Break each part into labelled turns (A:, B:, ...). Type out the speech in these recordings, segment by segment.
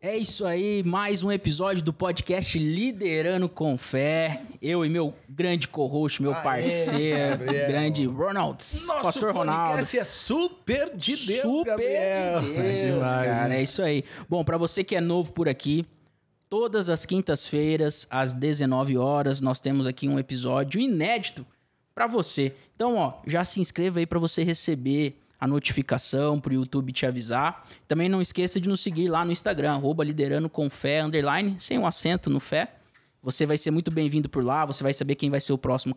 A: É isso aí, mais um episódio do podcast Liderando com Fé. Eu e meu grande co-host, meu parceiro, grande Ronald.
B: Nosso
A: Pastor Ronaldo.
B: podcast é super de Deus,
A: Super
B: Gabriel.
A: de Deus,
B: demais,
A: cara,
B: né?
A: é isso aí. Bom, pra você que é novo por aqui, todas as quintas-feiras, às 19 horas, nós temos aqui um episódio inédito pra você. Então, ó, já se inscreva aí pra você receber a notificação pro YouTube te avisar. Também não esqueça de nos seguir lá no Instagram, @liderandocomfé_, sem um acento no fé. Você vai ser muito bem-vindo por lá, você vai saber quem vai ser o próximo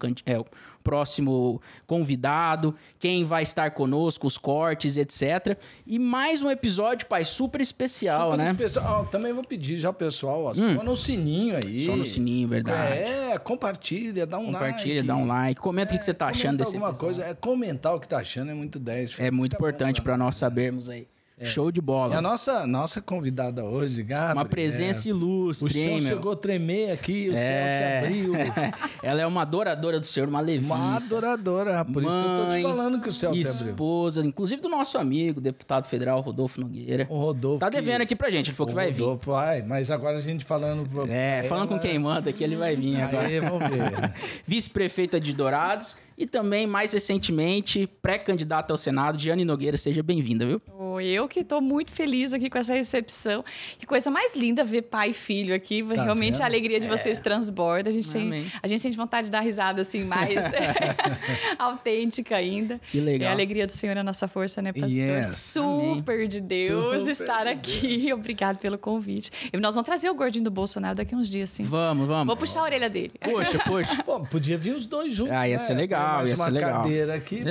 A: convidado, quem vai estar conosco, os cortes, etc. E mais um episódio, pai, super especial,
B: Super
A: né?
B: especial. Também vou pedir já, pessoal, ó, só no sininho aí.
A: Só no sininho, verdade.
B: Compartilha, dá um like.
A: Compartilha, dá um like, comenta o que você tá achando desse
B: alguma
A: episódio.
B: coisa, comentar o que tá achando é muito 10.
A: É muito importante pra nós sabermos aí. Show de bola.
B: E a nossa convidada hoje, Gabriel.
A: Uma presença ilustre,
B: O chão
A: hein, meu?
B: chegou a tremer aqui, o céu se abriu.
A: Ela é uma adoradora do Senhor, uma levita.
B: Uma adoradora. Por isso que eu tô te falando que o céu se abriu.
A: Esposa, inclusive do nosso amigo, deputado federal Rodolfo Nogueira.
B: O Rodolfo.
A: Tá devendo aqui pra gente, ele falou que vai vir.
B: Rodolfo vai, mas agora a gente falando...
A: Falando com quem manda aqui, ele vai vir agora.
B: Aí, vamos ver.
A: Vice-prefeita de Dourados e também, mais recentemente, pré-candidata ao Senado, Giane Nogueira. Seja bem-vinda, viu?
C: Eu que tô muito feliz aqui com essa recepção. Que coisa mais linda ver pai e filho aqui.
B: Tá
C: Realmente
B: vendo?
C: a alegria de vocês transborda. A gente sente vontade de dar risada assim mais autêntica ainda.
A: Que legal.
C: É a alegria do Senhor é a nossa força, né, pastor?
B: Yes.
C: Super de Deus
B: Super
C: estar
B: de
C: aqui. Obrigado pelo convite. E nós vamos trazer o gordinho do Bolsonaro daqui uns dias, sim.
A: Vamos.
C: Vou puxar a orelha dele.
A: Poxa.
B: Bom, podia vir os dois juntos,
A: Ia ser legal,
B: Mais
A: ia ser
B: uma
A: legal.
B: cadeira aqui.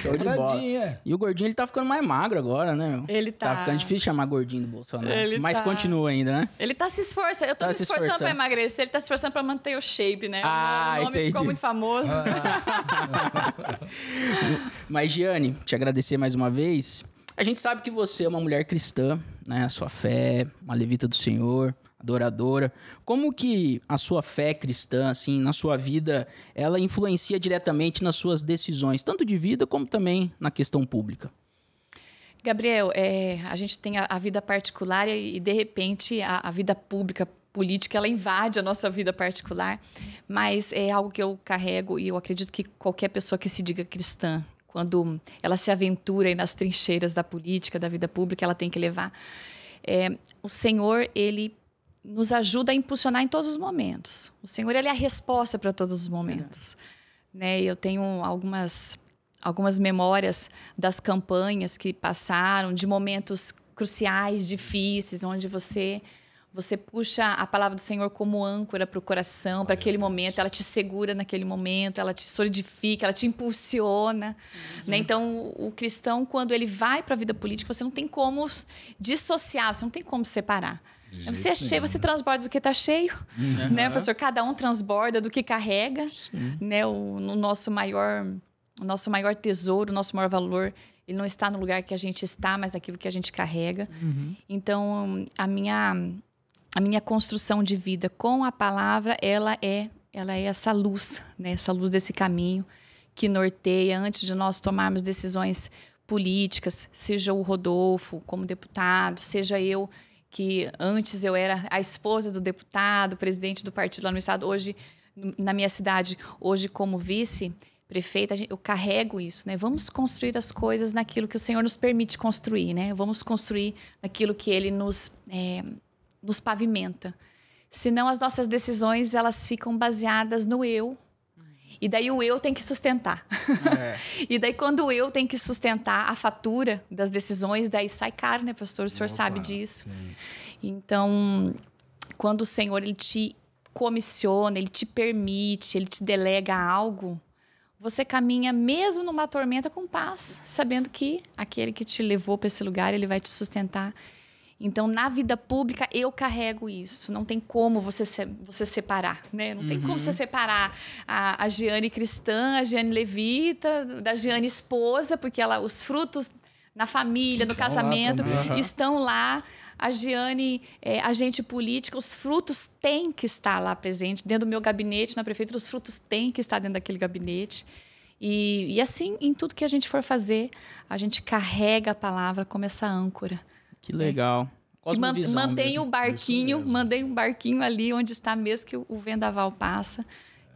A: Show de bola. E o gordinho, ele tá ficando mais magro agora, né, meu?
C: Ele tá.
A: Tá ficando difícil chamar gordinho do Bolsonaro.
C: Ele
A: Mas
C: tá.
A: continua ainda, né?
C: Ele tá se esforçando. Eu tô
A: Tá
C: me
A: se
C: esforçando
A: esforçando.
C: pra emagrecer. Ele tá se esforçando pra manter o shape, né?
A: Ah,
C: o nome
A: entendi.
C: ficou muito famoso.
A: Mas, Giane, te agradecer mais uma vez. A gente sabe que você é uma mulher cristã, né? A sua fé, uma levita do Senhor, adoradora. Como que a sua fé cristã, assim, na sua vida, ela influencia diretamente nas suas decisões, tanto de vida como também na questão pública?
C: Gabriel, a gente tem a vida particular e de repente, a vida pública, política, ela invade a nossa vida particular, mas é algo que eu carrego e eu acredito que qualquer pessoa que se diga cristã, quando ela se aventura aí nas trincheiras da política, da vida pública, ela tem que levar. O Senhor, Ele nos ajuda a impulsionar em todos os momentos. O Senhor, Ele é a resposta para todos os momentos. Né? Eu tenho algumas memórias das campanhas que passaram, de momentos cruciais, difíceis, onde você puxa a palavra do Senhor como âncora para o coração, para aquele momento, ela te segura naquele momento, ela te solidifica, ela te impulsiona. Né? Então, o cristão, quando ele vai para a vida política, você não tem como dissociar, você não tem como separar. Você é cheio, você transborda do que está cheio, né, pastor? Cada um transborda do que carrega, né? O nosso maior tesouro, o nosso maior valor, ele não está no lugar que a gente está, mas naquilo que a gente carrega. Então, a minha construção de vida com a palavra, ela é essa luz, né? Essa luz desse caminho que norteia antes de nós tomarmos decisões políticas, seja o Rodolfo como deputado, seja eu, que antes eu era a esposa do deputado, presidente do partido lá no estado, hoje, na minha cidade, hoje como vice-prefeita, eu carrego isso, né? Vamos construir as coisas naquilo que o Senhor nos permite construir, né? Vamos construir naquilo que Ele nos pavimenta. Senão as nossas decisões, elas ficam baseadas no eu. E daí o eu tem que sustentar. E daí quando o eu tem que sustentar a fatura das decisões, daí sai caro, né, pastor? O senhor sabe disso. Sim. Então, quando o Senhor, Ele te comissiona, Ele te permite, Ele te delega algo, você caminha mesmo numa tormenta com paz, sabendo que aquele que te levou para esse lugar, Ele vai te sustentar. Então, na vida pública, eu carrego isso. Não tem como você separar, né? Não tem como você separar a Giane cristã, a Giane levita, da Giane esposa, porque os frutos na família, no casamento, estão lá. A Giane, agente política, os frutos têm que estar lá presente. Dentro do meu gabinete, na prefeitura, os frutos têm que estar dentro daquele gabinete. E assim, em tudo que a gente for fazer, a gente carrega a palavra como essa âncora.
A: Que legal. Cosmovisão
C: mantém
A: mesmo.
C: o barquinho, mantém um barquinho ali onde está mesmo que o vendaval passa.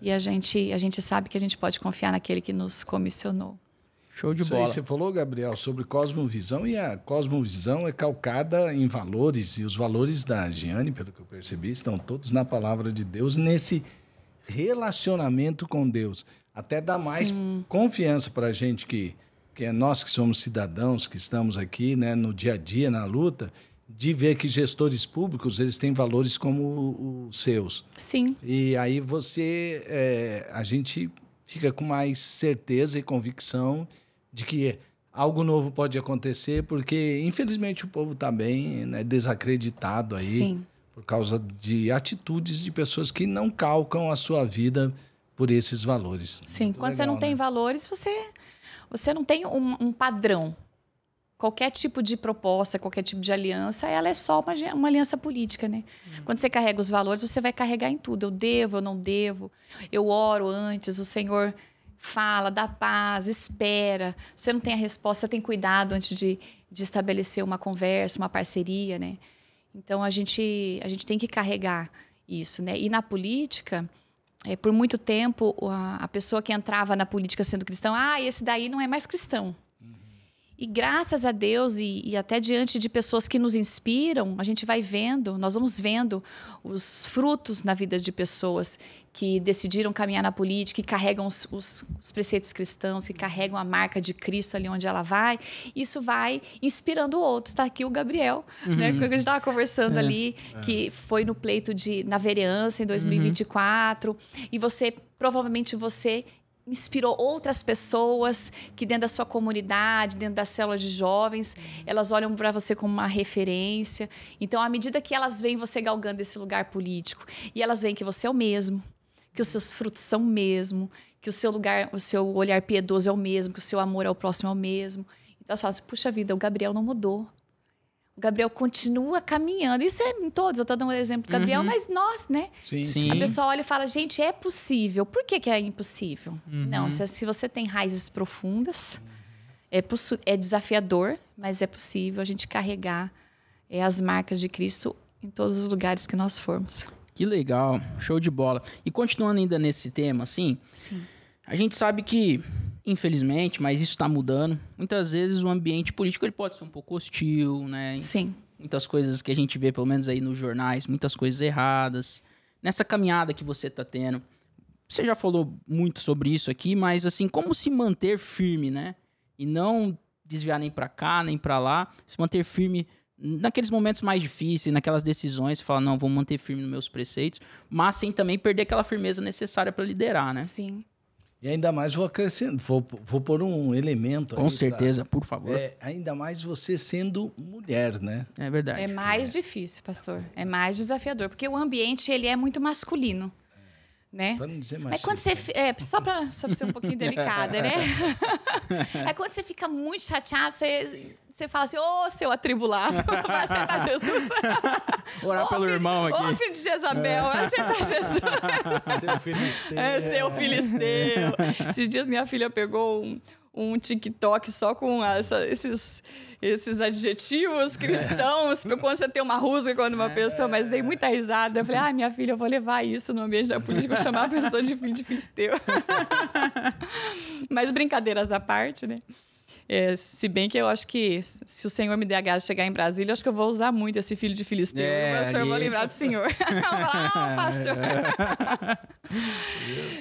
C: E a gente sabe que a gente pode confiar naquele que nos comissionou.
A: Show de
B: Isso aí
A: bola.
B: você falou, Gabriel, sobre cosmovisão, e a cosmovisão é calcada em valores, e os valores da Giane, pelo que eu percebi, estão todos na palavra de Deus, nesse relacionamento com Deus. Até dá mais confiança para a gente que é nós que somos cidadãos, que estamos aqui, né, no dia a dia, na luta, de ver que gestores públicos eles têm valores como os seus.
C: Sim.
B: E aí a gente fica com mais certeza e convicção de que algo novo pode acontecer, porque, infelizmente, o povo está bem, né, desacreditado aí.
C: Sim.
B: Por causa de atitudes de pessoas que não calcam a sua vida por esses valores.
C: Sim,
B: Muito
C: quando você
B: legal,
C: não tem
B: né?
C: valores, você não tem um padrão. Qualquer tipo de proposta, qualquer tipo de aliança, ela é só uma aliança política, né? Quando você carrega os valores, você vai carregar em tudo. Eu devo, eu não devo. Eu oro antes, o Senhor fala, dá paz, espera. Você não tem a resposta, você tem cuidado antes de estabelecer uma conversa, uma parceria, né? Então, a gente tem que carregar isso, né? E na política, por muito tempo, a pessoa que entrava na política sendo cristão, esse daí não é mais cristão. E graças a Deus e até diante de pessoas que nos inspiram, a gente vai vendo, nós vamos vendo os frutos na vida de pessoas que decidiram caminhar na política, que carregam os preceitos cristãos, que carregam a marca de Cristo ali onde ela vai. Isso vai inspirando outros. Está aqui o Gabriel, né, que a gente estava conversando ali, que foi no pleito na vereança em 2024. E provavelmente você inspirou outras pessoas que dentro da sua comunidade, dentro da célula de jovens, elas olham para você como uma referência. Então, à medida que elas veem você galgando esse lugar político, e elas veem que você é o mesmo, que os seus frutos são o mesmo, que o seu olhar piedoso é o mesmo, que o seu amor ao próximo é o mesmo. Então, elas falam assim, puxa vida, o Gabriel não mudou. O Gabriel continua caminhando. Isso é em todos. Eu estou dando um exemplo do Gabriel, mas nós, né?
B: Sim.
C: A pessoa olha e fala, gente, é possível. Por que é impossível? Não, se você tem raízes profundas, é desafiador, mas é possível a gente carregar as marcas de Cristo em todos os lugares que nós formos.
A: Que legal, show de bola. E continuando ainda nesse tema, assim,
C: Sim.
A: a gente sabe que, infelizmente, mas isso está mudando, muitas vezes o ambiente político ele pode ser um pouco hostil, né?
C: Sim.
A: Muitas coisas que a gente vê, pelo menos aí nos jornais, muitas coisas erradas. Nessa caminhada que você está tendo, você já falou muito sobre isso aqui, mas assim, como se manter firme, né? E não desviar nem para cá, nem para lá, se manter firme naqueles momentos mais difíceis, naquelas decisões, você fala, não, vou manter firme nos meus preceitos, mas sem também perder aquela firmeza necessária para liderar, né?
C: Sim.
B: E ainda mais vou acrescentar, vou pôr um elemento.
A: Com certeza, por favor.
B: Ainda mais você sendo mulher, né?
A: É verdade.
C: É mais difícil, pastor. É mais desafiador, porque o ambiente ele é muito masculino, né?
B: Para não dizer mais.
C: Mas quando você... só para ser um pouquinho delicada, né? É quando você fica muito chateado, você fala assim, seu atribulado, vai aceitar Jesus.
A: Orar pelo irmão aqui.
C: Ô, filho de Jezabel, vai aceitar Jesus.
B: Seu filisteu.
C: Seu filisteu. Esses dias minha filha pegou um TikTok só com esses adjetivos cristãos, para quando você tem uma rusga com uma pessoa, mas dei muita risada. Eu falei, minha filha, eu vou levar isso no ambiente da política, vou chamar a pessoa de filho de filisteu. Mas brincadeiras à parte, né? Se bem que eu acho que se o Senhor me der a graça de chegar em Brasília, eu acho que eu vou usar muito esse filho de filisteu. Pastor, eu vou lembrar do Senhor. Pastor.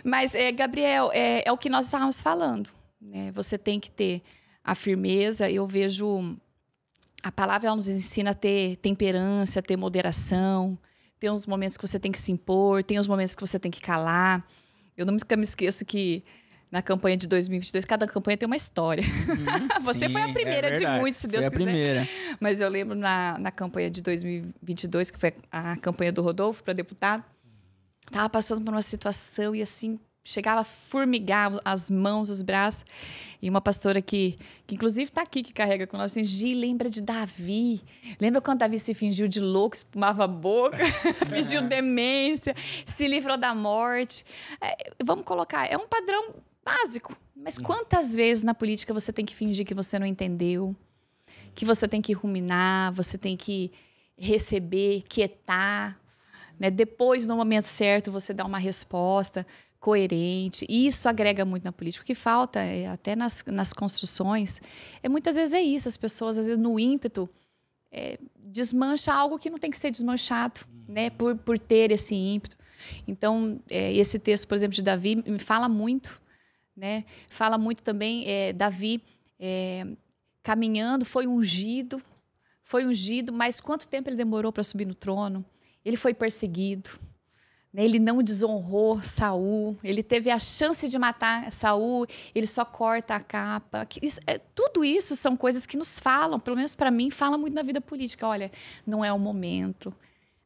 C: Mas, Gabriel, é o que nós estávamos falando, né? Você tem que ter a firmeza. Eu vejo... A palavra ela nos ensina a ter temperança, a ter moderação. Tem uns momentos que você tem que se impor, tem uns momentos que você tem que calar. Eu nunca me esqueço que na campanha de 2022, cada campanha tem uma história. Você foi a primeira de muitos, se Deus quiser. Foi a primeira. Mas eu lembro na campanha de 2022, que foi a campanha do Rodolfo para deputado, estava passando por uma situação e assim, chegava a formigar as mãos, os braços. E uma pastora que inclusive está aqui, que carrega com nós, assim, Gi, lembra de Davi? Lembra quando Davi se fingiu de louco, espumava a boca, fingiu demência, se livrou da morte? Vamos colocar, é um padrão básico. Mas quantas vezes na política você tem que fingir que você não entendeu? Que você tem que ruminar, você tem que receber, quietar, né? Depois, no momento certo, você dá uma resposta coerente. Isso agrega muito na política. O que falta, até nas construções, muitas vezes é isso. As pessoas, às vezes, no ímpeto, desmancha algo que não tem que ser desmanchado, né? Por ter esse ímpeto. Então, esse texto, por exemplo, de Davi, me fala muito, né? Fala muito também, Davi caminhando, foi ungido, mas quanto tempo ele demorou para subir no trono? Ele foi perseguido, né? Ele não desonrou Saul, ele teve a chance de matar Saul, ele só corta a capa. Tudo isso são coisas que nos falam, pelo menos para mim, fala muito na vida política. Olha, não é o momento,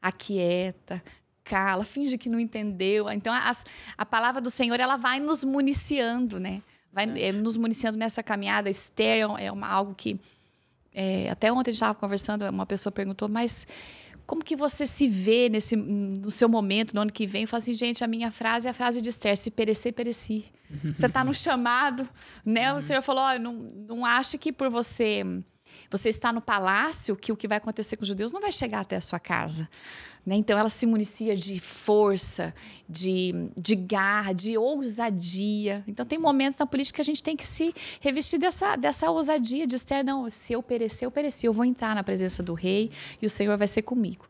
C: aquieta, cala, finge que não entendeu. Então, a palavra do Senhor, ela vai nos municiando, né? Vai nos municiando nessa caminhada. Esther algo que... até ontem a gente estava conversando, uma pessoa perguntou, mas como que você se vê no seu momento, no ano que vem? Eu falo assim, gente, a minha frase é a frase de Esther, se perecer, pereci. Você está no chamado, né? O Senhor falou, não ache que por você está no palácio, que o que vai acontecer com os judeus não vai chegar até a sua casa. Né? Então, ela se municia de força, de garra, de ousadia. Então, tem momentos na política que a gente tem que se revestir dessa ousadia de Esther. Não, se eu perecer, eu pereci. Eu vou entrar na presença do rei e o Senhor vai ser comigo.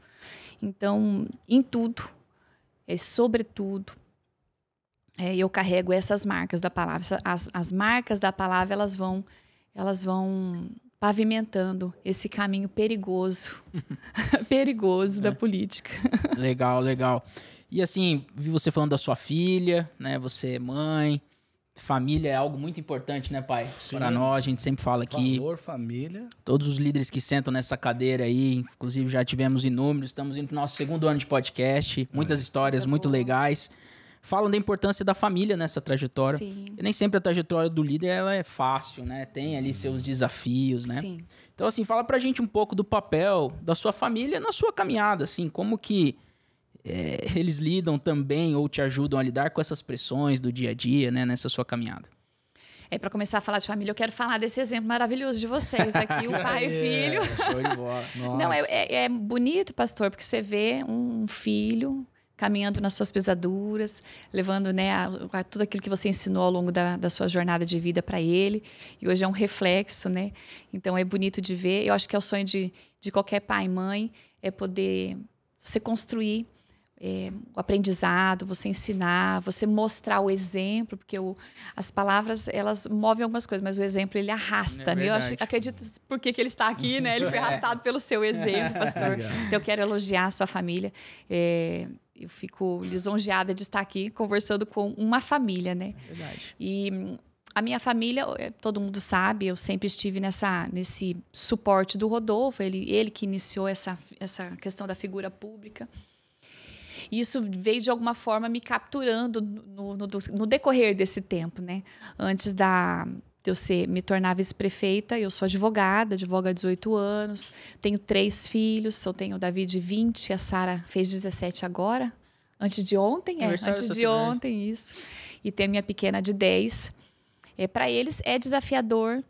C: Então, em tudo, sobretudo, eu carrego essas marcas da palavra. As marcas da palavra, elas vão pavimentando esse caminho perigoso da política.
A: Legal, legal. E assim, vi você falando da sua filha, né? Você é mãe, família é algo muito importante, né, pai? Para nós, a gente sempre fala aqui.
B: Valor, família.
A: Todos os líderes que sentam nessa cadeira aí, inclusive já tivemos inúmeros, estamos indo para o nosso 2º ano de podcast, muitas histórias muito legais. Falam da importância da família nessa trajetória.
C: Sim.
A: E nem sempre a trajetória do líder ela é fácil, né? Tem ali seus desafios, né?
C: Sim.
A: Então, assim, fala pra gente um pouco do papel da sua família na sua caminhada, assim, como que eles lidam também ou te ajudam a lidar com essas pressões do dia a dia, né? Nessa sua caminhada.
C: Para começar a falar de família, eu quero falar desse exemplo maravilhoso de vocês aqui, o pai e o filho.
A: Show de bola.
B: Nossa.
C: Não, é bonito, pastor, porque você vê um filho caminhando nas suas pesaduras, levando, né, a tudo aquilo que você ensinou ao longo da sua jornada de vida para ele. E hoje é um reflexo, né? Então, é bonito de ver. Eu acho que é o sonho de qualquer pai e mãe, é poder você construir o aprendizado, você ensinar, você mostrar o exemplo, porque as palavras, elas movem algumas coisas, mas o exemplo, ele arrasta, né? Eu acredito por que ele está aqui, né? Ele foi arrastado pelo seu exemplo, pastor. Então, eu quero elogiar a sua família. Eu fico lisonjeada de estar aqui conversando com uma família, né?
A: Verdade.
C: E a minha família, todo mundo sabe, eu sempre estive nesse suporte do Rodolfo, ele que iniciou essa questão da figura pública. E isso veio, de alguma forma, me capturando no decorrer desse tempo, né? Antes de eu me tornar vice-prefeita, eu sou advogada há 18 anos, tenho 3 filhos, eu tenho o Davi de 20, a Sara fez 17 agora, antes de ontem, isso. E tenho a minha pequena de 10. Para eles é desafiador,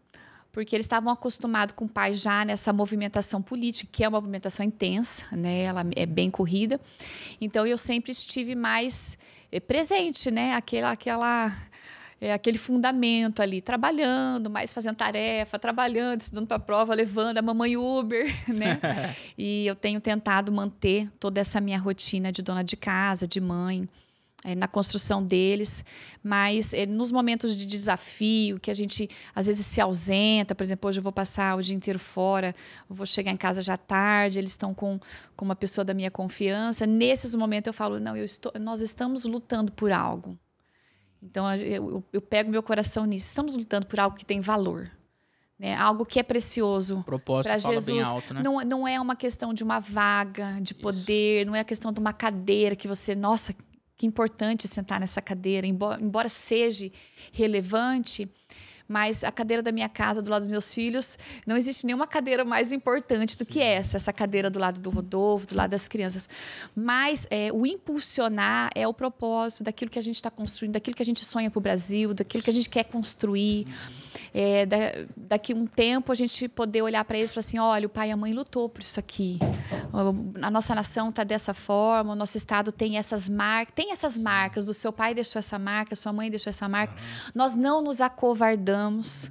C: porque eles estavam acostumados com o pai já nessa movimentação política, que é uma movimentação intensa, né? Ela é bem corrida. Então, eu sempre estive mais presente, né? Aquele fundamento ali, trabalhando, mais fazendo tarefa, trabalhando, estudando para a prova, levando a mamãe Uber, né? E eu tenho tentado manter toda essa minha rotina de dona de casa, de mãe, na construção deles, mas nos momentos de desafio, que a gente às vezes se ausenta, por exemplo, hoje eu vou passar o dia inteiro fora, eu vou chegar em casa já tarde, eles estão com uma pessoa da minha confiança, nesses momentos eu falo, não, nós estamos lutando por algo. Então, eu pego meu coração nisso. Estamos lutando por algo que tem valor, né? Algo que é precioso para Jesus. Bem alto, né? Não é uma questão de uma vaga de poder, não é a questão de uma cadeira que você... Nossa, que importante sentar nessa cadeira, embora seja relevante, mas a cadeira da minha casa, do lado dos meus filhos, não existe nenhuma cadeira mais importante do que essa cadeira do lado do Rodolfo, do lado das crianças. Mas o impulsionar é o propósito daquilo que a gente está construindo, daquilo que a gente sonha para o Brasil, daquilo que a gente quer construir. Daqui a um tempo a gente poder olhar para eles e falar assim, olha, o pai e a mãe lutou por isso aqui. A nossa nação está dessa forma, o nosso estado tem essas marcas, do seu pai deixou essa marca, sua mãe deixou essa marca. Nós não nos acovardamos.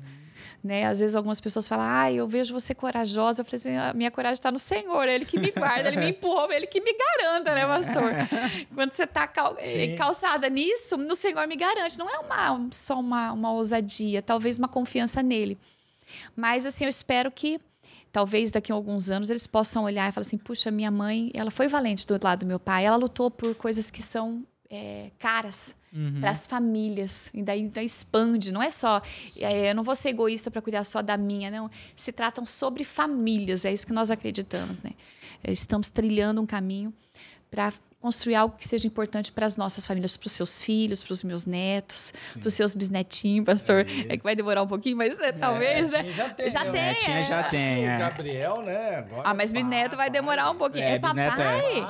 C: Né? Às vezes algumas pessoas falam, eu vejo você corajosa. Eu falei assim, a minha coragem está no Senhor, Ele que me guarda, Ele me empurrou, Ele que me garanta, né, pastor? Quando você está calçada nisso, no Senhor me garante. Não é só uma ousadia, talvez uma confiança nele. Mas assim, eu espero que talvez daqui a alguns anos eles possam olhar e falar assim, puxa, minha mãe, ela foi valente do lado do meu pai, ela lutou por coisas que são caras para as famílias, e daí expande, não é só, eu não vou ser egoísta para cuidar só da minha, não, se tratam sobre famílias, é isso que nós acreditamos, né? Estamos trilhando um caminho para construir algo que seja importante para as nossas famílias, para os seus filhos, para os meus netos, para os seus bisnetinhos, pastor. É que vai demorar um pouquinho, mas talvez, né?
B: Já tem.
A: Já tem.
B: O Gabriel, né? Agora
C: mas bisneto vai demorar um pouquinho. Papai?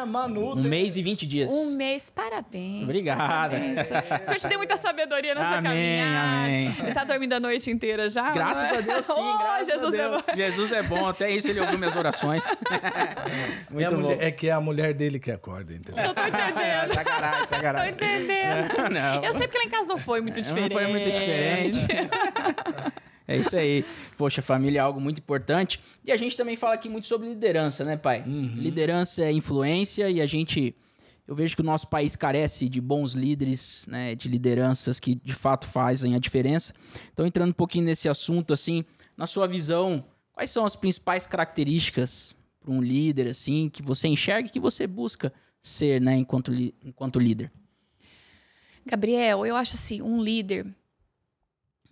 B: Manu.
A: 1 mês e 20 dias.
C: 1 mês, parabéns.
A: Obrigada.
C: O Senhor te dê muita sabedoria nessa caminhada.
A: Amém.
C: Ele está dormindo a noite inteira já?
A: Graças a Deus, sim.
C: Jesus
A: a Deus. Jesus é bom, até isso ele ouviu minhas orações. Muito bom.
B: É que é a mulher dele que acorda, entendeu?
C: Eu tô entendendo.
A: Sacanagem.
C: Tô entendendo.
A: Não.
C: Eu sei porque lá em casa não foi muito diferente.
A: Não foi muito diferente. É isso aí. Poxa, família é algo muito importante. E a gente também fala aqui muito sobre liderança, né, pai? Liderança é influência e eu vejo que o nosso país carece de bons líderes, né, de lideranças que de fato fazem a diferença. Então, entrando um pouquinho nesse assunto, assim, na sua visão, quais são as principais características para um líder, assim, que você enxerga e que você busca ser, né, enquanto líder?
C: Gabriel, eu acho assim, um líder,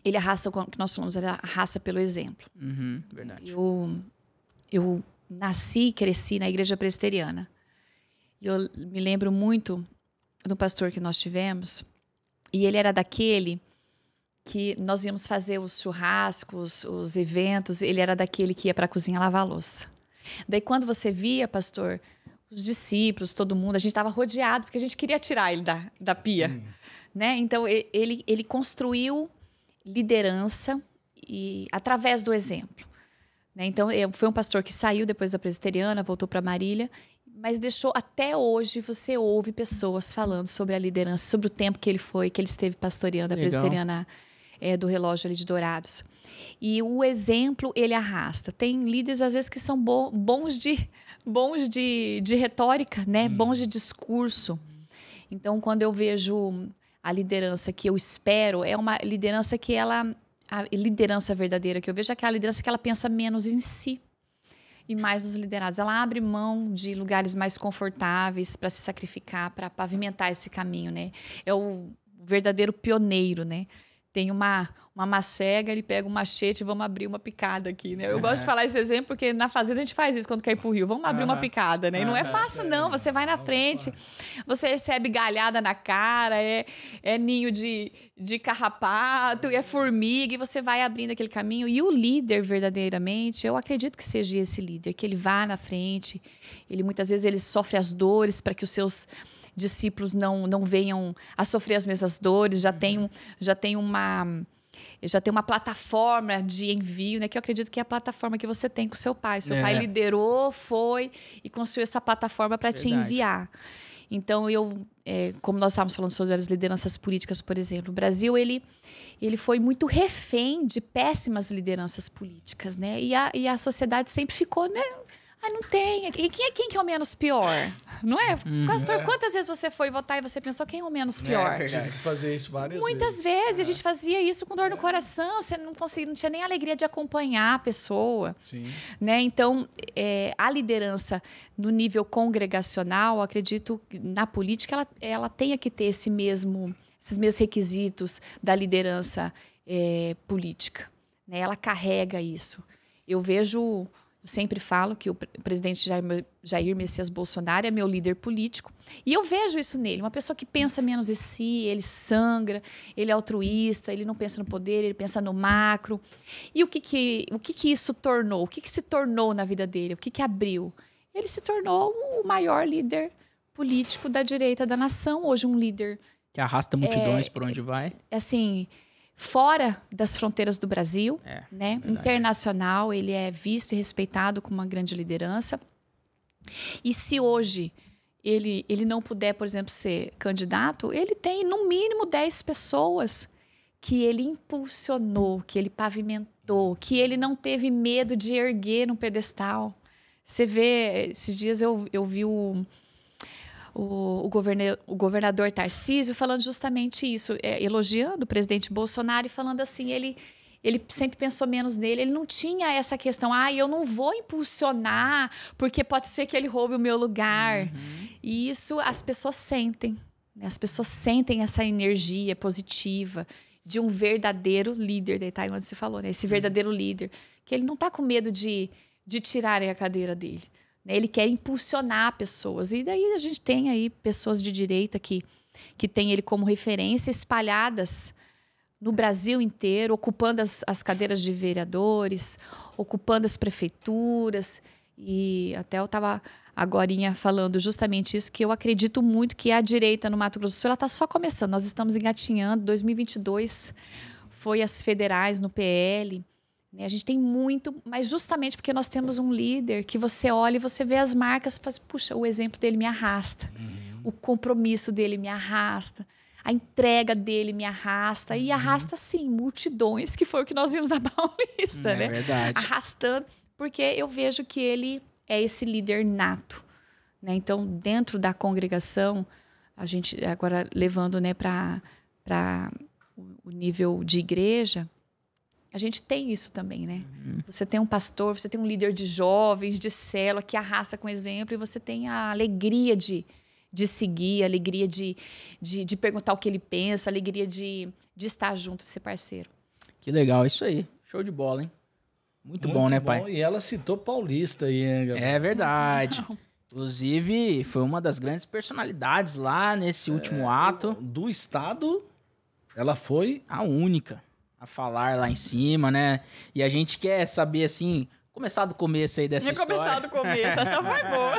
C: ele arrasta, o que nós falamos, ele arrasta pelo exemplo.
A: Verdade.
C: Eu nasci e cresci na igreja presbiteriana. E eu me lembro muito do pastor que nós tivemos, e ele era daquele que nós íamos fazer os churrascos, os eventos, ele era daquele que ia para a cozinha lavar a louça. Daí quando você via, pastor, os discípulos, todo mundo, a gente estava rodeado, porque a gente queria tirar ele da pia. Né? Então, ele construiu liderança através do exemplo. Né? Então, foi um pastor que saiu depois da presbiteriana, voltou para Marília, mas deixou, até hoje, você ouve pessoas falando sobre a liderança, sobre o tempo que ele esteve pastoreando a presbiteriana do relógio ali de Dourados. E o exemplo, ele arrasta. Tem líderes, às vezes, que são bons de retórica, né? Bons de discurso. Então, quando eu vejo a liderança que eu espero, é uma liderança que a liderança verdadeira que eu vejo é aquela liderança que ela pensa menos em si e mais nos liderados. Ela abre mão de lugares mais confortáveis para se sacrificar, para pavimentar esse caminho, né? É o verdadeiro pioneiro, né? Tem uma macega, ele pega um machete e vamos abrir uma picada aqui, né? Eu gosto de falar esse exemplo porque na fazenda a gente faz isso quando quer ir pro rio. Vamos abrir uma picada, né? E não é fácil, não. Você vai na frente, você recebe galhada na cara, é ninho de carrapato, é formiga, e você vai abrindo aquele caminho. E o líder, verdadeiramente, eu acredito que seja esse líder, que ele vá na frente. Muitas vezes ele sofre as dores para que os seus discípulos não venham a sofrer as mesmas dores, já tem uma plataforma de envio, né? Que eu acredito que é a plataforma que você tem com o seu pai. Seu pai liderou, foi e construiu essa plataforma para te enviar. Então, como nós estávamos falando sobre as lideranças políticas, por exemplo, o Brasil, ele foi muito refém de péssimas lideranças políticas, né? E a sociedade sempre ficou, né? Não tem. E quem que é o menos pior? Não é? Pastor, quantas vezes você foi votar e você pensou quem é o menos pior?
B: Tive que fazer isso várias vezes.
C: Muitas vezes. A gente fazia isso com dor no coração. Você não tinha nem a alegria de acompanhar a pessoa.
B: Sim.
C: Né? Então, a liderança no nível congregacional, eu acredito que na política ela tenha que ter esses mesmos requisitos da liderança política. Né? Ela carrega isso. Eu vejo Eu sempre falo que o presidente Jair Messias Bolsonaro é meu líder político. E eu vejo isso nele. Uma pessoa que pensa menos em si, ele sangra, ele é altruísta, ele não pensa no poder, ele pensa no macro. E o que isso tornou? O que se tornou na vida dele? O que abriu? Ele se tornou o maior líder político da direita da nação. Hoje um líder...
A: Que arrasta multidões por onde vai.
C: Assim... Fora das fronteiras do Brasil, né? Internacional, ele é visto e respeitado como uma grande liderança. E se hoje ele não puder, por exemplo, ser candidato, ele tem no mínimo 10 pessoas que ele impulsionou, que ele pavimentou, que ele não teve medo de erguer num pedestal. Você vê, esses dias eu vi o governador Tarcísio falando justamente isso, elogiando o presidente Bolsonaro e falando assim, ele sempre pensou menos nele, ele não tinha essa questão, eu não vou impulsionar porque pode ser que ele roube o meu lugar. E isso as pessoas sentem, né? As pessoas sentem essa energia positiva de um verdadeiro líder, daí tá onde você falou, né? Esse verdadeiro líder, que ele não tá com medo de tirarem a cadeira dele. Ele quer impulsionar pessoas. E daí a gente tem aí pessoas de direita que tem ele como referência, espalhadas no Brasil inteiro, ocupando as cadeiras de vereadores, ocupando as prefeituras. E até eu estava agorinha falando justamente isso, que eu acredito muito que a direita no Mato Grosso do Sul ela está só começando. Nós estamos engatinhando. 2022 foi as federais no PL. A gente tem muito, mas justamente porque nós temos um líder que você olha e você vê as marcas e fala, puxa, o exemplo dele me arrasta, o compromisso dele me arrasta, a entrega dele me arrasta, e arrasta, sim, multidões, que foi o que nós vimos na Paulista, né?
A: É verdade.
C: Arrastando, porque eu vejo que ele é esse líder nato, né? Então, dentro da congregação, a gente agora levando, né, para o nível de igreja, a gente tem isso também, né? Você tem um pastor, você tem um líder de jovens, de célula, que arrasta com exemplo, e você tem a alegria de seguir, a alegria de perguntar o que ele pensa, a alegria de estar junto e ser parceiro.
A: Que legal, isso aí. Show de bola, hein? Muito bom, né, pai?
B: E ela citou Paulista aí, hein, Gabriel?
A: É verdade. Inclusive, foi uma das grandes personalidades lá nesse último ato.
B: Do estado, ela foi...
A: A única a falar lá em cima, né? E a gente quer saber, assim, começar do começo aí dessa história.
C: Começar do começo, essa foi boa.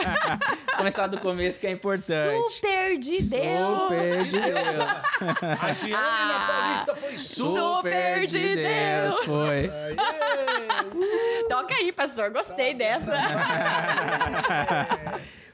A: Começar do começo que é importante.
C: Super de Deus.
A: Super de Deus.
B: A Giane na Paulista foi
C: Super de Deus.
A: Foi.
C: Toca aí, pastor, gostei dessa.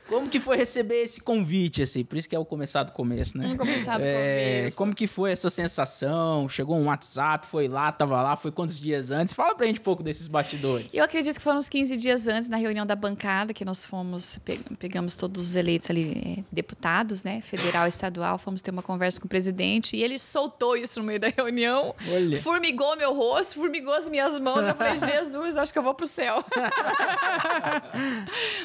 A: Como que foi receber esse convite, assim? Por isso que é o começar do começo, né?
C: Começar do começo.
A: Como que foi essa sensação? Chegou um WhatsApp, foi lá, tava lá, foi quantos dias antes? Fala pra gente um pouco desses bastidores.
C: Eu acredito que foram uns 15 dias antes, na reunião da bancada, que nós fomos, pegamos todos os eleitos ali, deputados, né? Federal e estadual, fomos ter uma conversa com o presidente, e ele soltou isso no meio da reunião.
A: Olha.
C: Formigou meu rosto, formigou as minhas mãos. Eu falei, Jesus, acho que eu vou pro céu.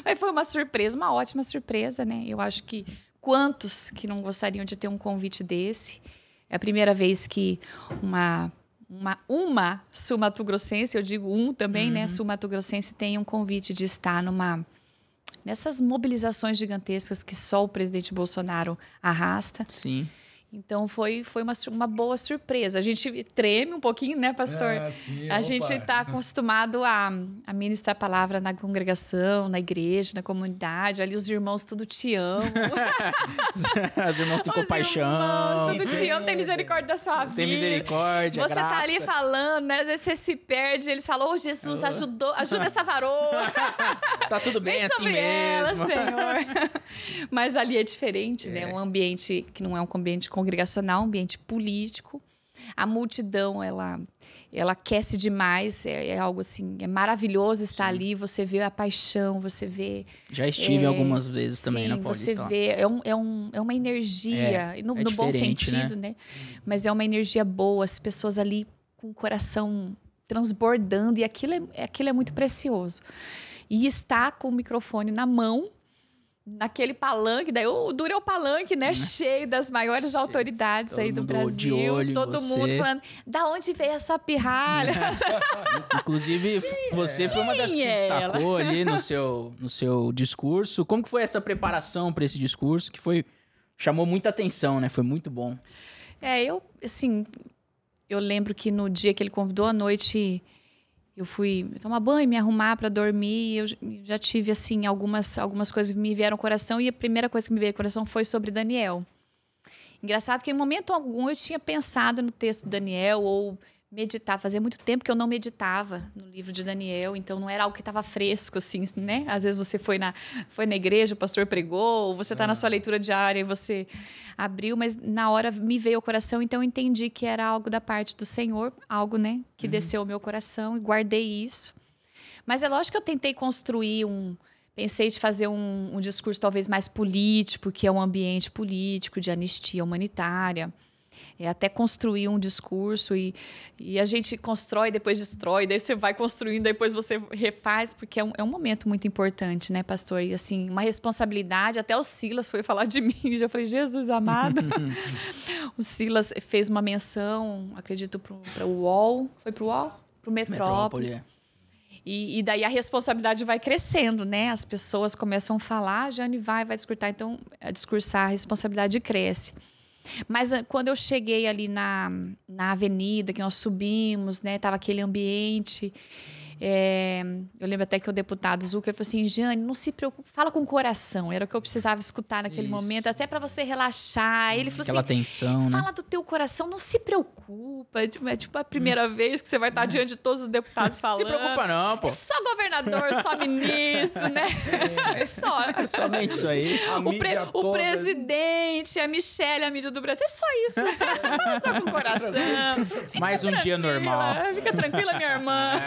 C: Mas foi uma surpresa, uma ótima surpresa, né? Eu acho que quantos que não gostariam de ter um convite desse? É a primeira vez que uma sul-mato-grossense, eu digo também, né? Sul-mato-grossense tem um convite de estar nessas mobilizações gigantescas que só o presidente Bolsonaro arrasta.
A: Sim.
C: Então, foi uma boa surpresa. A gente treme um pouquinho, né, pastor?
B: Sim,
C: a gente está acostumado a ministrar a palavra na congregação, na igreja, na comunidade. Ali os irmãos tudo te amam.
A: Os irmãos têm compaixão.
C: Os irmãos tudo te amam, tem misericórdia da sua vida.
A: Tem misericórdia,
C: Você
A: graça.
C: tá ali falando, né? Às vezes você se perde. Eles falam, Jesus, ajuda essa varoa.
A: Tá tudo bem
C: Vem
A: assim
C: sobre
A: mesmo.
C: ela, Senhor. Mas ali é diferente, né? Um ambiente que não é um ambiente congregacional, um ambiente político. A multidão, ela aquece demais. É algo assim, é maravilhoso estar ali. Você vê a paixão, você vê...
A: Já estive algumas vezes também na
C: Sim,
A: Paulista.
C: você vê, é uma energia, no bom sentido, né? Mas é uma energia boa, as pessoas ali com o coração transbordando, e aquilo é muito precioso. E estar com o microfone na mão, naquele palanque, daí o duro é o palanque, né? Cheio das maiores autoridades
A: todo
C: aí do
A: mundo
C: Brasil.
A: de olho em
C: todo
A: você.
C: mundo falando, da onde veio essa pirralha?
A: Inclusive, você foi uma das que se
C: Quem é ela?
A: destacou ali no seu discurso. Como que foi essa preparação para esse discurso? Que chamou muita atenção, né? Foi muito bom.
C: Eu lembro que no dia que ele convidou à noite, eu fui tomar banho, me arrumar para dormir, e eu já tive, assim, algumas coisas que me vieram ao coração, e a primeira coisa que me veio ao coração foi sobre Daniel. Engraçado que em momento algum eu tinha pensado no texto de Daniel, ou meditado. Fazia muito tempo que eu não meditava no livro de Daniel, então não era algo que estava fresco, assim, né? Às vezes você foi na igreja, o pastor pregou, ou você está na sua leitura diária e você abriu, mas na hora me veio ao coração, então eu entendi que era algo da parte do Senhor, algo, né, que desceu ao meu coração, e guardei isso. Mas é lógico que eu tentei construir pensei de fazer um discurso talvez mais político, porque é um ambiente político, de anistia humanitária. Até construir um discurso e a gente constrói, depois destrói, daí você vai construindo, depois você refaz, porque é um momento muito importante, né, pastor? E assim, uma responsabilidade, até o Silas foi falar de mim, já falei, Jesus amado. O Silas fez uma menção, acredito, para o UOL, foi para o UOL? Para o Metrópolis. E daí a responsabilidade vai crescendo, né? As pessoas começam a falar, Jane vai discursar, a responsabilidade cresce. Mas quando eu cheguei ali na avenida, que nós subimos, né? Tava aquele ambiente. Eu lembro até que o deputado Zucker falou assim, Jane, não se preocupe, fala com o coração. Era o que eu precisava escutar naquele momento, até para você relaxar. Sim, ele falou
A: aquela
C: assim,
A: tensão,
C: fala
A: né?
C: do teu coração, não se preocupa. É tipo a primeira vez que você vai estar diante de todos os deputados falando.
A: Se preocupa não, pô.
C: É só governador, só ministro, né? É
A: somente isso aí.
C: O presidente, a Michelle, a mídia do Brasil, é só isso. Fala só com o coração.
A: Mais um dia normal.
C: Fica tranquila, minha irmã.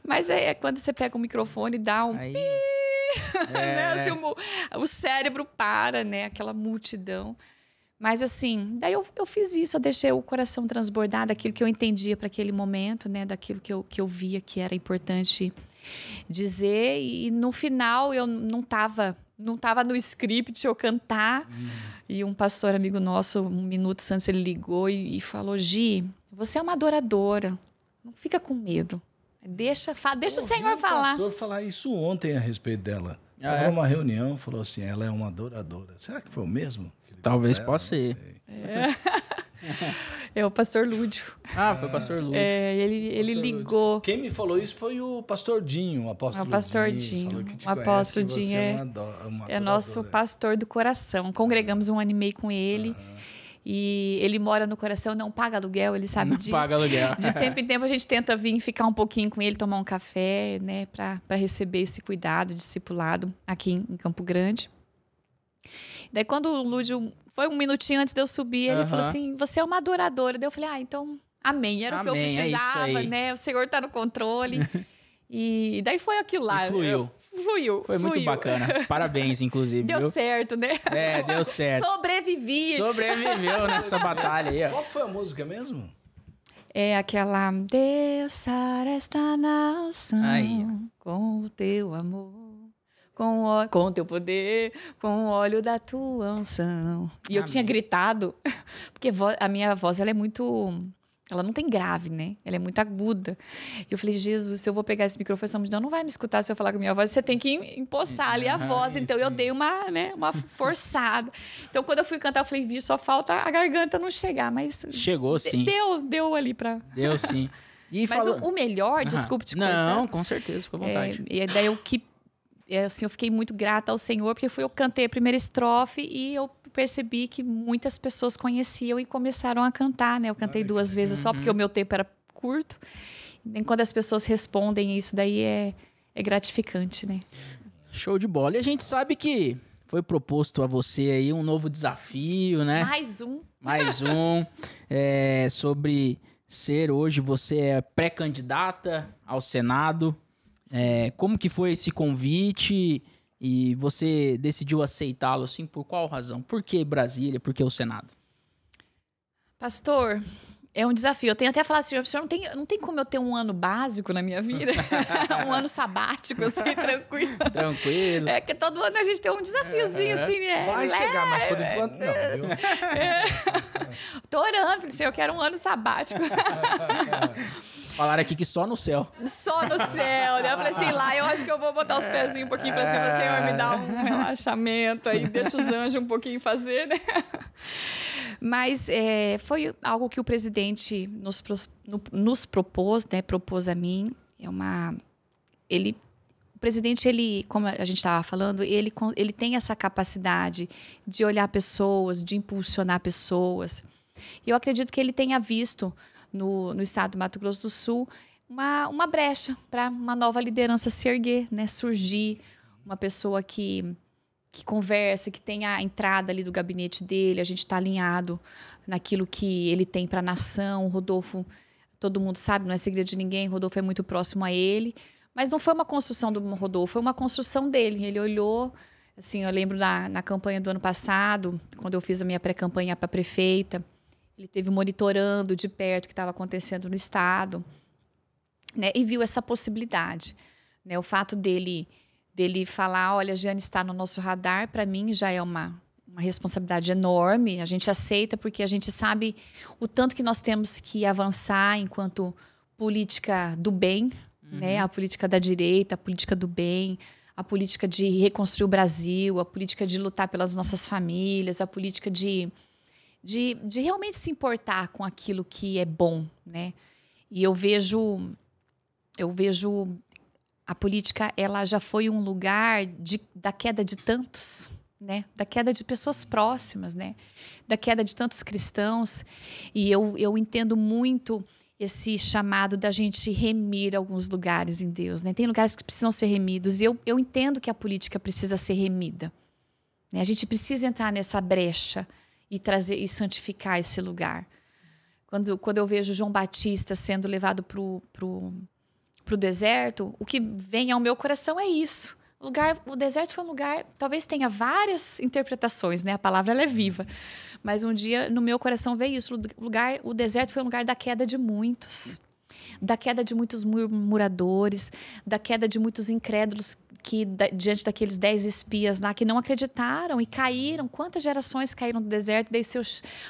C: Mas quando você pega o microfone e dá um pi, né? Assim, o cérebro para, né? Aquela multidão. Mas assim, daí eu fiz isso, eu deixei o coração transbordar daquilo que eu entendia para aquele momento, né? Daquilo que eu via que era importante dizer. E no final eu não estava no script eu cantar. E um pastor amigo nosso, 1 minuto antes, ele ligou e falou, Gi, você é uma adoradora. Não fica com medo. Deixa o Senhor falar.
B: O pastor falar isso ontem a respeito dela. Tava numa reunião, falou assim, ela é uma adoradora. Será que foi o mesmo?
A: Talvez possa ser.
C: É o pastor Lúdio.
A: Foi o pastor Lúdio.
C: Ele ligou.
B: Lúdio. Quem me falou isso foi o pastor Dinho, o apóstolo Dinho.
C: O pastor Dinho. O apóstolo Dinho é nosso pastor do coração. Congregamos 1 ano e meio com ele. E ele mora no coração, não paga aluguel, ele sabe disso.
A: Não paga aluguel.
C: De tempo em tempo a gente tenta vir ficar um pouquinho com ele, tomar um café, né, para receber esse cuidado, discipulado aqui em Campo Grande. Daí quando o Lúdio, foi 1 minutinho antes de eu subir, ele falou assim, você é uma adoradora. Daí eu falei, então, amém, era o que eu precisava, né, o Senhor está no controle. E daí foi aquilo lá. Fluiu.
A: Foi muito bacana. Parabéns, inclusive.
C: Deu certo, né?
A: Deu certo. Sobreviveu nessa batalha aí, ó.
B: Qual foi a música mesmo?
C: É aquela... Deus sara esta nação com o teu amor, com o teu poder, com o óleo da tua unção. E eu tinha gritado, porque a minha voz, ela é muito... Ela não tem grave, né? Ela é muito aguda. E eu falei, Jesus, se eu vou pegar esse microfone, essa mulher não vai me escutar se eu falar com a minha voz. Você tem que empossar ali a voz. Então, eu dei uma forçada. Então, quando eu fui cantar, eu falei, vixe, só falta a garganta não chegar. Mas...
A: Chegou, sim.
C: Deu ali pra...
A: Deu, sim.
C: Mas o melhor, desculpe te cortar.
A: Não, com certeza, fica à vontade.
C: E daí eu fiquei muito grata ao Senhor, porque eu cantei a primeira estrofe e eu percebi que muitas pessoas conheciam e começaram a cantar, né? Eu cantei 2 vezes só porque o meu tempo era curto. E quando as pessoas respondem, isso daí é gratificante, né?
A: Show de bola. E a gente sabe que foi proposto a você aí um novo desafio, né? Mais um. Sobre ser hoje, você é pré-candidata ao Senado. Como que foi esse convite e você decidiu aceitá-lo, assim, por qual razão? Por que Brasília? Por que o Senado?
C: Pastor, É um desafio. Eu tenho até falado assim, senhor, não tem como eu ter um ano básico na minha vida? Um ano sabático, assim, tranquilo.
A: Tranquilo.
C: É que todo ano a gente tem um desafiozinho, assim, né?
B: Vai chegar, mas por enquanto não, viu?
C: Tô orando, falei assim, eu quero um ano sabático.
A: Falaram aqui que só no céu.
C: Só no céu, né? Eu falei assim, lá eu acho que eu vou botar os pezinhos um pouquinho pra cima, Senhor, me dá um relaxamento aí, deixa os anjos um pouquinho fazer, né? Mas foi algo que o presidente nos propôs, né? Propôs a mim. O presidente, como a gente estava falando, ele tem essa capacidade de olhar pessoas, de impulsionar pessoas. E eu acredito que ele tenha visto no estado do Mato Grosso do Sul uma brecha para uma nova liderança se erguer, né? Surgir, uma pessoa que conversa, que tem a entrada ali do gabinete dele, a gente está alinhado naquilo que ele tem para a nação. O Rodolfo, todo mundo sabe, não é segredo de ninguém, o Rodolfo é muito próximo a ele, mas não foi uma construção do Rodolfo, foi uma construção dele. Ele olhou, assim, eu lembro na campanha do ano passado, quando eu fiz a minha pré-campanha para prefeita, ele esteve monitorando de perto o que estava acontecendo no estado, né, e viu essa possibilidade, né, o fato dele falar, olha, a Jeane está no nosso radar, para mim já é uma responsabilidade enorme. A gente aceita porque a gente sabe o tanto que nós temos que avançar enquanto política do bem, né? A política da direita, a política do bem, a política de reconstruir o Brasil, a política de lutar pelas nossas famílias, a política de realmente se importar com aquilo que é bom, né? E eu vejo a política, ela já foi um lugar da queda de tantos, né? Da queda de pessoas próximas, né? Da queda de tantos cristãos. E eu entendo muito esse chamado da gente remir alguns lugares em Deus, né? Tem lugares que precisam ser remidos. E eu entendo que a política precisa ser remida, né? A gente precisa entrar nessa brecha e trazer e santificar esse lugar. Quando eu vejo João Batista sendo levado para o deserto, o que vem ao meu coração é isso. O deserto foi um lugar, talvez tenha várias interpretações, né? A palavra ela é viva. Mas um dia, no meu coração, veio isso. O deserto foi um lugar da queda de muitos. Da queda de muitos murmuradores, da queda de muitos incrédulos que, diante daqueles 10 espias lá, que não acreditaram e caíram. Quantas gerações caíram no deserto? Daí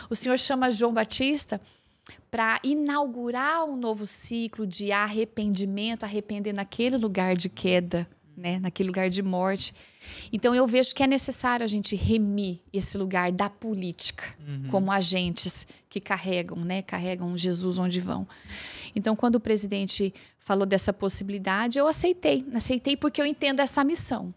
C: o Senhor chama João Batista para inaugurar um novo ciclo de arrependimento, arrepender naquele lugar de queda, né? Naquele lugar de morte. Então, eu vejo que é necessário a gente remir esse lugar da política, como agentes que carregam Jesus onde vão. Então, quando o presidente falou dessa possibilidade, eu aceitei. Aceitei porque eu entendo essa missão.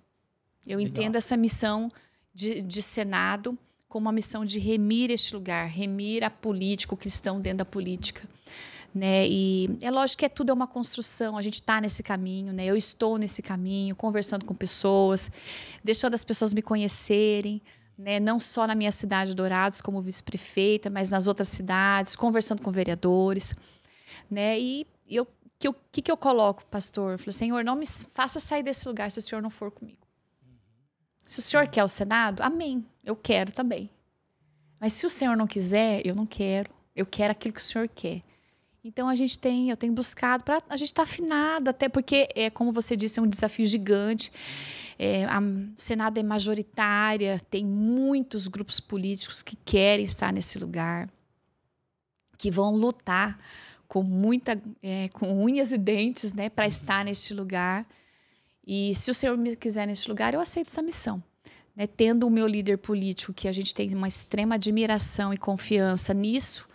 C: Eu entendo essa missão de Senado como uma missão de remir este lugar, remir a política, o cristão dentro da política, né? E é lógico que tudo é uma construção, a gente está nesse caminho, né? Eu estou nesse caminho, conversando com pessoas, deixando as pessoas me conhecerem, né? Não só na minha cidade de Dourados como vice-prefeita, mas nas outras cidades, conversando com vereadores, né? E o que eu coloco, pastor? Eu falei, Senhor, não me faça sair desse lugar se o Senhor não for comigo. Se o Senhor quer o Senado, amém, eu quero também. Mas se o Senhor não quiser, eu não quero. Eu quero aquilo que o Senhor quer. Então, eu tenho buscado para a gente estar afinado, até porque, como você disse, é um desafio gigante. O Senado é majoritária, tem muitos grupos políticos que querem estar nesse lugar, que vão lutar com unhas e dentes, né, para estar neste lugar. E se o Senhor me quiser neste lugar, eu aceito essa missão. Né? Tendo o meu líder político, que a gente tem uma extrema admiração e confiança nisso,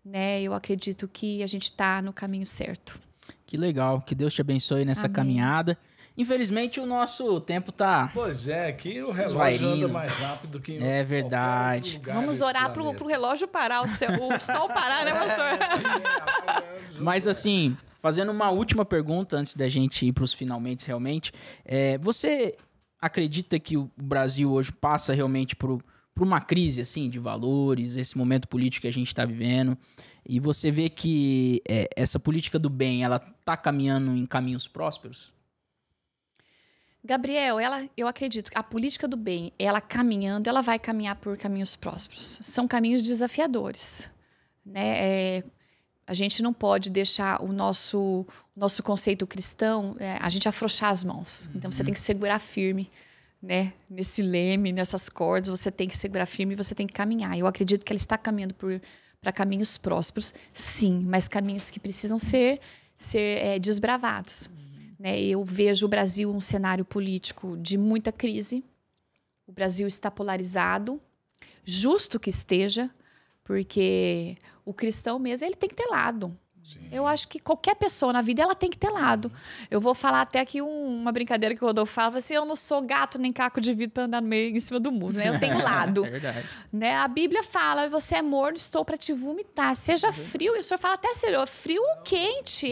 C: né? Eu acredito que a gente está no caminho certo.
A: Que legal, que Deus te abençoe nessa caminhada. Infelizmente, o nosso tempo tá...
B: Pois é, aqui o relógio anda mais rápido que
A: É verdade.
C: Vamos orar pro relógio parar, o sol parar, né, pastor?
A: Mas assim, fazendo uma última pergunta antes da gente ir para os finalmente realmente, você acredita que o Brasil hoje passa realmente por uma crise assim de valores, esse momento político que a gente está vivendo, e você vê que essa política do bem, ela está caminhando em caminhos prósperos?
C: Gabriel, eu acredito que a política do bem, ela caminhando, ela vai caminhar por caminhos prósperos. São caminhos desafiadores, né? A gente não pode deixar o nosso conceito cristão, a gente afrouxar as mãos. Então, você tem que segurar firme, né? Nesse leme, nessas cordas, você tem que segurar firme e você tem que caminhar. Eu acredito que ela está caminhando para caminhos prósperos, sim, mas caminhos que precisam ser desbravados. Né? Eu vejo o Brasil um cenário político de muita crise. O Brasil está polarizado, justo que esteja, porque o cristão mesmo, ele tem que ter lado. Sim. Eu acho que qualquer pessoa na vida, ela tem que ter lado. Eu vou falar até aqui uma brincadeira que o Rodolfo fala, assim, eu não sou gato nem caco de vidro para andar no meio, em cima do muro, né? Eu tenho lado.
A: É verdade.
C: Né? A Bíblia fala, você é morno, estou para te vomitar. Seja frio, e o senhor fala até frio ou quente.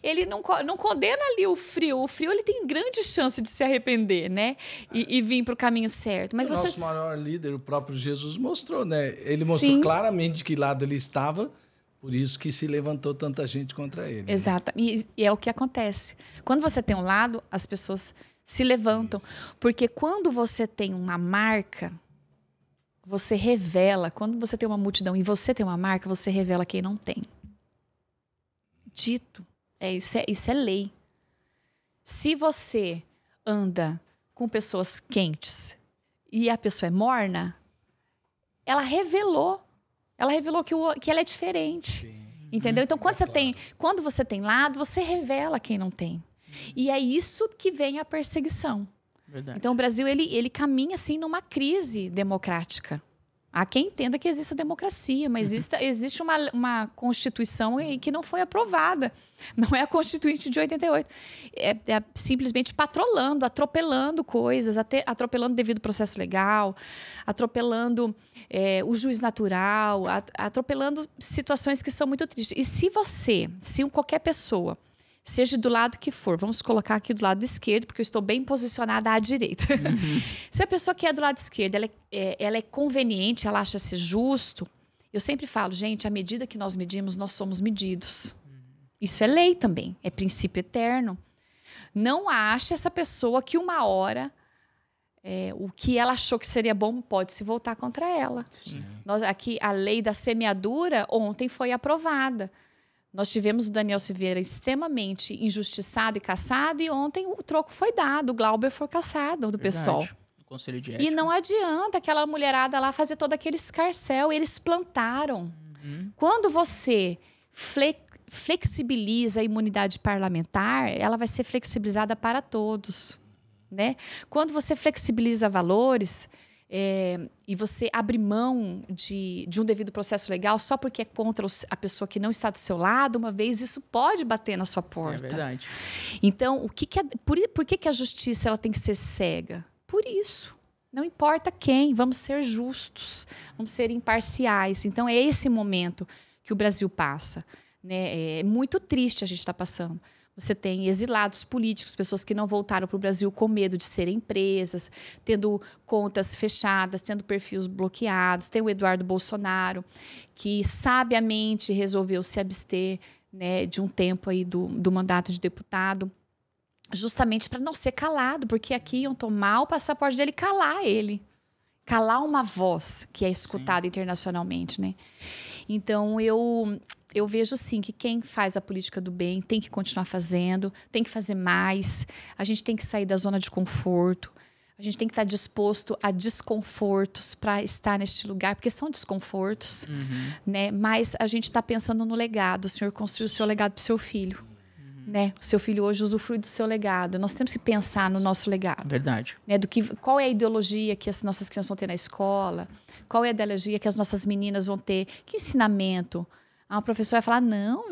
C: Ele não condena ali o frio. O frio, ele tem grande chance de se arrepender, né? E vir para o caminho certo. Mas
B: nosso maior líder, o próprio Jesus, mostrou, né? Ele mostrou claramente de que lado ele estava. Por isso que se levantou tanta gente contra ele.
C: Exato. Né? E é o que acontece. Quando você tem um lado, as pessoas se levantam. Isso. Porque quando você tem uma marca, você revela. Quando você tem uma multidão e você tem uma marca, você revela quem não tem. Dito. Isso é lei. Se você anda com pessoas quentes e a pessoa é morna, ela revelou. Ela revelou que ela é diferente. Sim. Entendeu? Então, quando você tem lado, você revela quem não tem. E é isso que vem a perseguição. Verdade. Então, o Brasil, ele caminha, assim, numa crise democrática. Há quem entenda que existe a democracia, mas existe uma Constituição que não foi aprovada. Não é a Constituinte de 88. É simplesmente atropelando coisas, atropelando devido processo legal, atropelando o juiz natural, atropelando situações que são muito tristes. E se qualquer pessoa, seja do lado que for, vamos colocar aqui do lado esquerdo, porque eu estou bem posicionada à direita. Se a pessoa que é do lado esquerdo, ela é conveniente, ela acha ser justo, eu sempre falo, gente, à medida que nós medimos, nós somos medidos. Isso é lei também, é princípio eterno. Não ache essa pessoa que uma hora o que ela achou que seria bom pode se voltar contra ela. Aqui, a lei da semeadura ontem foi aprovada. Nós tivemos o Daniel Silveira extremamente injustiçado e caçado, e ontem o troco foi dado, o Glauber foi caçado do PSOL.
A: Do Conselho de Ética.
C: E não adianta aquela mulherada lá fazer todo aquele escarcéu, eles plantaram. Quando você flexibiliza a imunidade parlamentar, ela vai ser flexibilizada para todos. Né? Quando você flexibiliza valores... e você abre mão de um devido processo legal só porque é contra a pessoa que não está do seu lado, uma vez isso pode bater na sua porta.
A: É verdade.
C: Então, por que a justiça ela tem que ser cega? Por isso. Não importa quem, vamos ser justos, vamos ser imparciais. Então, é esse momento que o Brasil passa. Né? É muito triste a gente estar passando. Você tem exilados políticos, pessoas que não voltaram para o Brasil com medo de serem presas, tendo contas fechadas, tendo perfis bloqueados. Tem o Eduardo Bolsonaro, que sabiamente resolveu se abster, né, de um tempo aí do mandato de deputado, justamente para não ser calado, porque aqui iam tomar o passaporte dele e calar ele. Calar uma voz que é escutada internacionalmente, né? Então, eu vejo, sim, que quem faz a política do bem tem que continuar fazendo, tem que fazer mais. A gente tem que sair da zona de conforto. A gente tem que estar disposto a desconfortos para estar neste lugar, porque são desconfortos, né? Mas a gente está pensando no legado. O Senhor construiu o seu legado para o seu filho. Né? O seu filho hoje usufrui do seu legado. Nós temos que pensar no nosso legado.
A: Verdade.
C: Né? Qual é a ideologia que as nossas crianças vão ter na escola? Qual é a ideologia que as nossas meninas vão ter? Que ensinamento? A professora vai falar, não,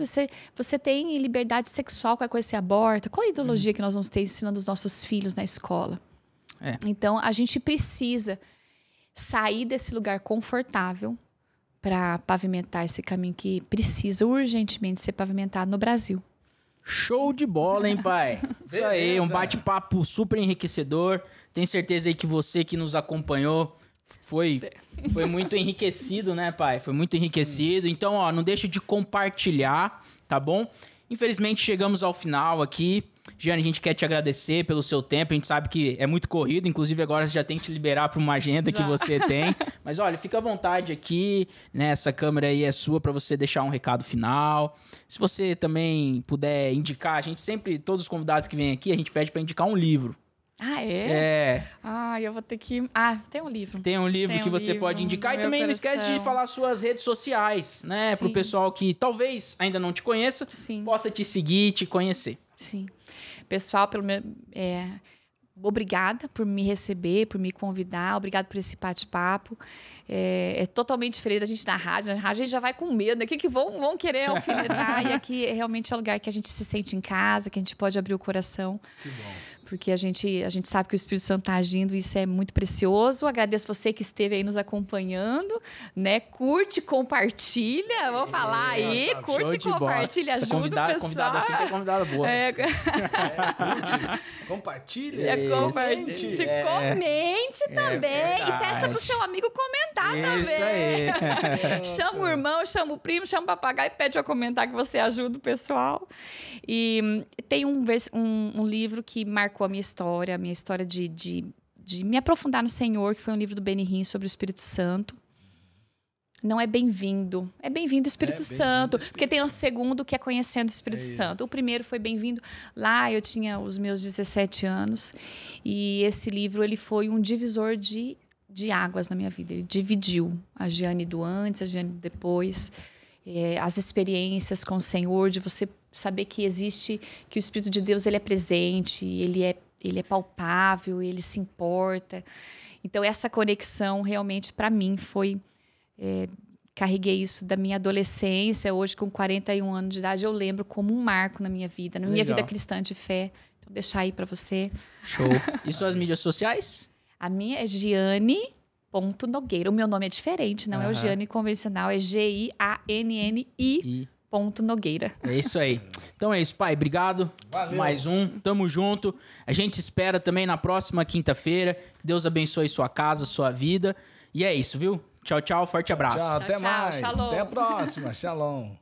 C: você tem liberdade sexual, qualquer coisa você aborta. Qual é a ideologia que nós vamos ter ensinando os nossos filhos na escola? Então, a gente precisa sair desse lugar confortável para pavimentar esse caminho que precisa urgentemente ser pavimentado no Brasil.
A: Show de bola, hein, pai? Isso aí, um bate-papo super enriquecedor. Tenho certeza aí que você que nos acompanhou foi muito enriquecido, né, pai? Foi muito enriquecido. Então, ó, não deixe de compartilhar, tá bom? Infelizmente, chegamos ao final aqui. Giane, a gente quer te agradecer pelo seu tempo. A gente sabe que é muito corrido. Inclusive, agora você já tem que te liberar para uma agenda que você tem. Mas, olha, fica à vontade aqui. Né? Essa câmera aí é sua para você deixar um recado final. Se você também puder indicar, a gente sempre, todos os convidados que vêm aqui, a gente pede para indicar um livro.
C: Ah, é?
A: É.
C: Ah, eu vou ter que... tem um livro.
A: Tem um livro que você pode indicar. E também não esquece de falar suas redes sociais, né? Pro pessoal que talvez ainda não te conheça, possa te seguir, te conhecer.
C: Sim. Pessoal, obrigada por me receber, por me convidar. Obrigado por esse bate-papo. É totalmente diferente da gente na rádio. Na rádio a gente já vai com medo, né? Que vão querer alfinetar. E aqui realmente é um lugar que a gente se sente em casa, que a gente pode abrir o coração. Que bom. Porque a gente sabe que o Espírito Santo está agindo e isso é muito precioso. Agradeço você que esteve aí nos acompanhando, né? Curte, compartilha. Vou falar aí. Curte, compartilha, ajuda o pessoal.
A: Convidada assim é convidada boa.
B: Curte, compartilha.
C: Comente também. E peça pro seu amigo comentar também. Chama o irmão, chama o primo, chama o papagaio e pede para comentar que você ajuda o pessoal. E tem um livro que marcou a minha história de me aprofundar no Senhor, que foi um livro do Benny Hinn sobre o Espírito Santo. Não é bem-vindo. É bem-vindo o Espírito Santo. Porque tem o segundo que é conhecendo o Espírito Santo. O primeiro foi bem-vindo. Lá eu tinha os meus 17 anos. E esse livro ele foi um divisor de águas na minha vida. Ele dividiu a Giane do antes, a Giane do depois. As experiências com o Senhor, de você saber que existe, que o Espírito de Deus ele é presente, ele é palpável, ele se importa. Então, essa conexão realmente, para mim, foi... carreguei isso da minha adolescência. Hoje, com 41 anos de idade, eu lembro como um marco na minha vida, na minha vida cristã de fé. Então, deixar aí para você.
A: Show. E suas mídias sociais?
C: A minha é Giane.Nogueira. O meu nome é diferente, não é o Giane convencional, é Gianni.Nogueira.
A: É isso aí. Então é isso, pai. Obrigado.
B: Valeu.
A: Mais um. Tamo junto. A gente espera também na próxima quinta-feira. Que Deus abençoe sua casa, sua vida. E é isso, viu? Tchau, tchau. Forte abraço.
B: Tchau, até mais.
C: Shalom.
B: Até a próxima. Shalom.